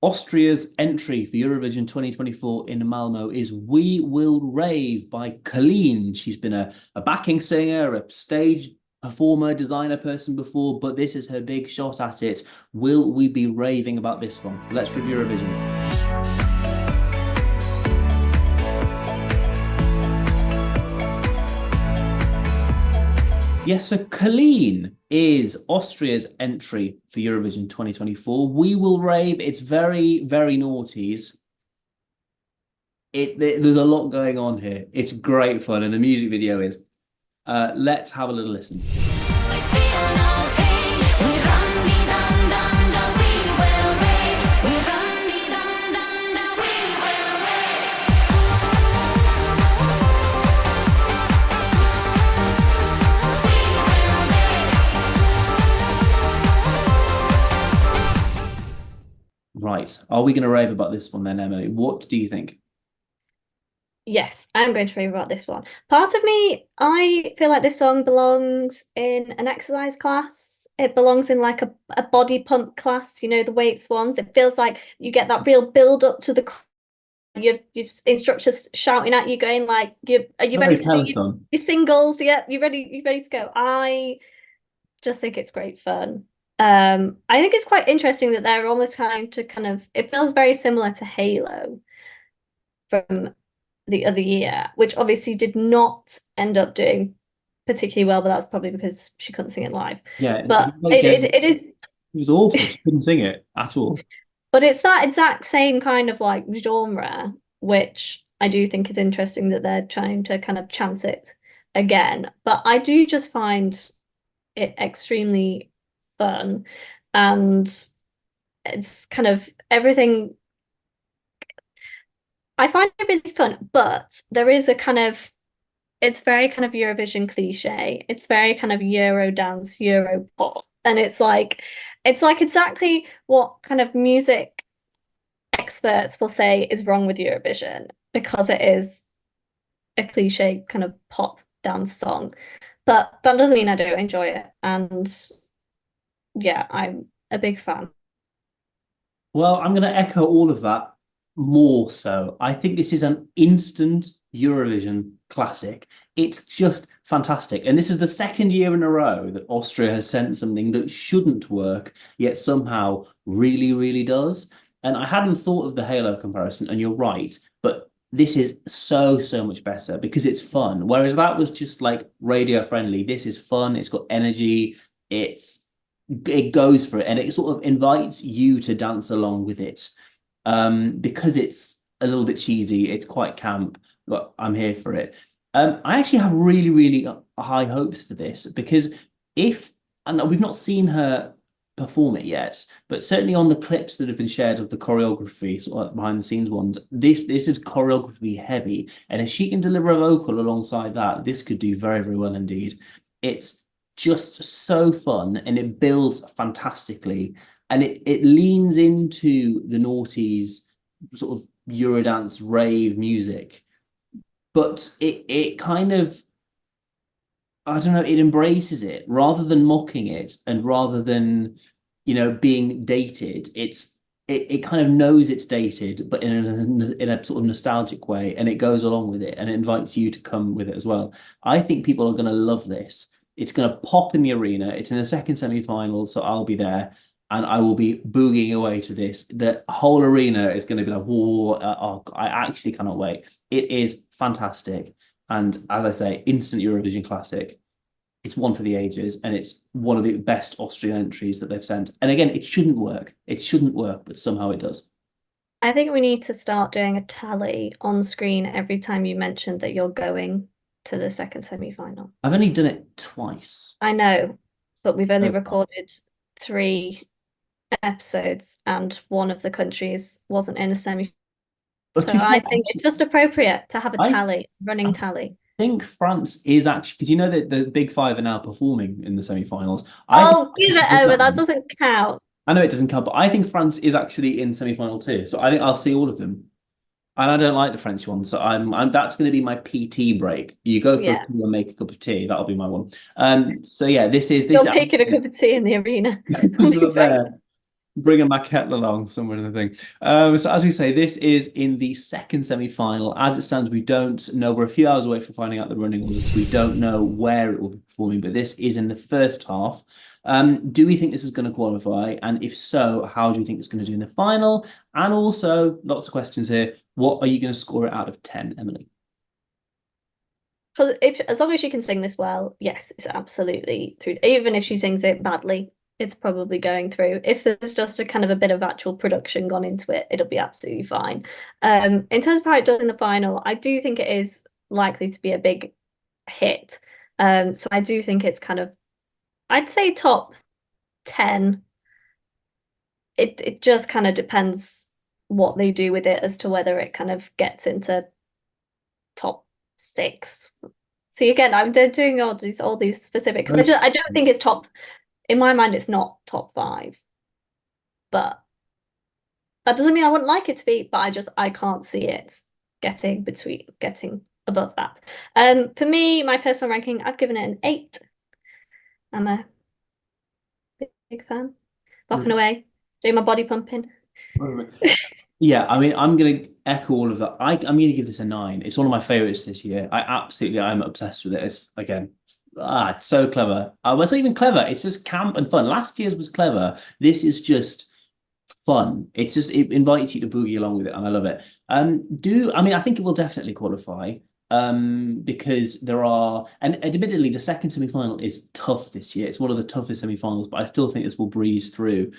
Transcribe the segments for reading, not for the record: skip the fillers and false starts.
Austria's entry for Eurovision 2024 in Malmo is We Will Rave by Kaleen. She's been a backing singer, a stage performer, designer person before, but this is her big shot at it. Will we be raving about this one? Let's review Eurovision. Yes, so Kaleen is Austria's entry for Eurovision 2024. We Will Rave. It's very, very noughties. There's a lot going on here. It's great fun, and the music video is. Let's have a little listen. Right. Are we going to rave about this one then, Emily? What do you think? Yes, I'm going to rave about this one. Part of me, I feel like this song belongs in an exercise class. It belongs in like a body pump class, you know, the weights ones. It feels like you get that real build up to the your instructors shouting at you, going like, are you ready to do your singles? Yeah, you ready to go? I just think it's great fun. I think it's quite interesting that they're almost kind of it feels very similar to Halo from the other year, which obviously did not end up doing particularly well, but that's probably because she couldn't sing it live. Yeah, but it is. It was awful. She couldn't sing it at all. But it's that exact same kind of like genre, which I do think is interesting that they're trying to kind of chance it again. But I do just find it extremely fun, and it's kind of everything. I find it really fun, but there is a kind of, it's very kind of Eurovision cliche. It's very kind of Euro dance, Euro pop, and it's like exactly what kind of music experts will say is wrong with Eurovision, because it is a cliche kind of pop dance song. But that doesn't mean I don't enjoy it, and yeah, I'm a big fan. Well, I'm going to echo all of that more so. I think this is an instant Eurovision classic. It's just fantastic. And this is the second year in a row that Austria has sent something that shouldn't work, yet somehow really, really does. And I hadn't thought of the Halo comparison, and you're right, but this is so, so much better because it's fun. Whereas that was just like radio friendly. This is fun. It's got energy. It goes for it, and it sort of invites you to dance along with it. Because it's a little bit cheesy, it's quite camp, but I'm here for it. I actually have really, really high hopes for this, because and we've not seen her perform it yet, but certainly on the clips that have been shared of the choreography, sort of behind the scenes ones, this is choreography heavy, and if she can deliver a vocal alongside that, this could do very, very well indeed. It's just so fun, and it builds fantastically, and it leans into the noughties sort of Eurodance rave music, but it kind of, I don't know, it embraces it rather than mocking it, and rather than, you know, being dated. It kind of knows it's dated, but in a sort of nostalgic way, and it goes along with it, and it invites you to come with it as well. I think people are going to love this. It's going to pop in the arena. It's in the second semi-final, so I'll be there, and I will be boogieing away to this. The whole arena is going to be like, oh, I actually cannot wait. It is fantastic. And as I say, instant Eurovision classic. It's one for the ages, and it's one of the best Austrian entries that they've sent. And again, it shouldn't work. It shouldn't work, but somehow it does. I think we need to start doing a tally on screen every time you mention that you're going to the second semi-final. I've only done it twice. I know, but we've only recorded 3 episodes, and one of the countries wasn't in a semi. So I think it's just appropriate to have a running tally. I think France is actually, because you know that the big 5 are now performing in the semi-finals. Oh, give it over. That doesn't count. I know it doesn't count, but I think France is actually in semi-final too. So I think I'll see all of them. And I don't like the French one, so I'm that's going to be my PT break. You go for a poo and make a cup of tea. That'll be my one. So yeah, this is You're making a cup of tea in the arena. bringing my kettle along somewhere in the thing. So as we say, this is in the second semi-final. As it stands, we don't know. We're a few hours away from finding out the running order, so we don't know where it will be performing. But this is in the first half. Do we think this is going to qualify? And if so, how do we think it's going to do in the final? And also, lots of questions here. What are you going to score it out of 10, Emily? Because as long as she can sing this well, yes, it's absolutely through. Even if she sings it badly, it's probably going through. If there's just a kind of a bit of actual production gone into it, it'll be absolutely fine. In terms of how it does in the final, I do think it is likely to be a big hit. So I do think it's kind of, I'd say top 10. It just kind of depends what they do with it as to whether it kind of gets into top 6. See, again, I'm doing all these specific because I don't think it's top. In my mind, it's not top 5, but that doesn't mean I wouldn't like it to be. But I can't see it getting above that. For me, my personal ranking, I've given it an 8. I'm a big fan. Bopping away, doing my body pumping. Yeah, I mean, I'm going to echo all of that. I'm going to give this a 9. It's one of my favorites this year. I'm obsessed with it. It's, again, it's so clever. Well, it's not even clever. It's just camp and fun. Last year's was clever. This is just fun. It invites you to boogie along with it, and I love it. I think it will definitely qualify. Because there are, and admittedly, the second semi-final is tough this year. It's one of the toughest semi-finals, but I still think this will breeze through.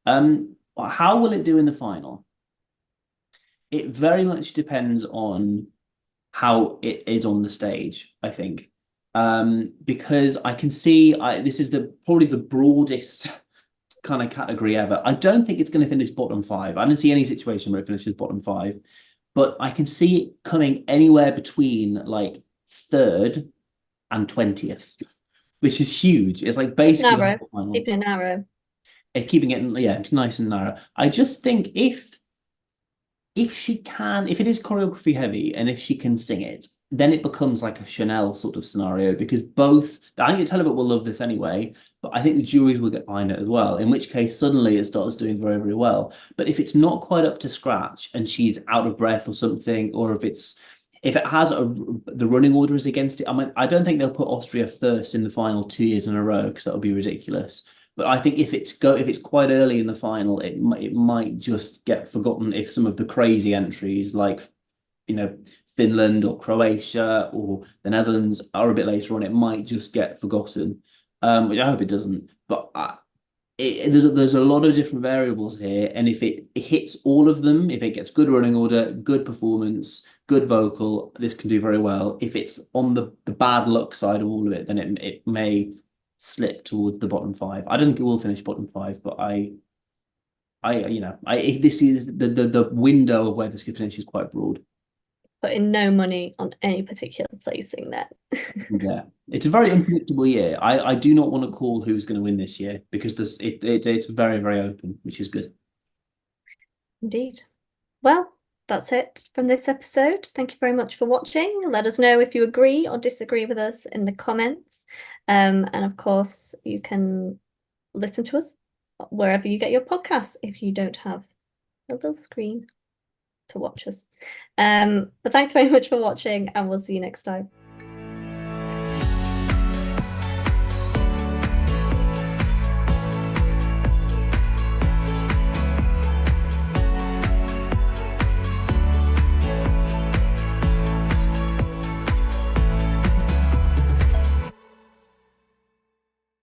How will it do in the final? It very much depends on how it is on the stage, I think. Because I can see this is probably the broadest kind of category ever. I don't think it's going to finish bottom 5. I don't see any situation where it finishes bottom 5, but I can see it coming anywhere between like 3rd and 20th, which is huge. It's like basically narrow, keeping it narrow. Keeping it nice and narrow. I just think if she can, if it is choreography heavy and if she can sing it, then it becomes like a Chanel sort of scenario because I think the Telebot will love this anyway, but I think the juries will get behind it as well, in which case suddenly it starts doing very, very well. But if it's not quite up to scratch and she's out of breath or something, or if it has the running order is against it, I mean, I don't think they'll put Austria first in the final 2 years in a row because that would be ridiculous. But I think if it's quite early in the final, it might just get forgotten if some of the crazy entries like, Finland or Croatia or the Netherlands are a bit later on, it might just get forgotten, which I hope it doesn't. But there's a lot of different variables here, and if it hits all of them, if it gets good running order, good performance, good vocal, this can do very well. If it's on the bad luck side of all of it, then it may slip towards the bottom 5. I don't think it will finish bottom 5, but this is the window of where this could finish is quite broad. Putting no money on any particular placing there. Yeah, it's a very unpredictable year. I do not want to call who's going to win this year because it's very, very open, which is good. Indeed. Well, that's it from this episode. Thank you very much for watching. Let us know if you agree or disagree with us in the comments. And of course, you can listen to us wherever you get your podcasts if you don't have a little screen to watch us. But thanks very much for watching, and we'll see you next time.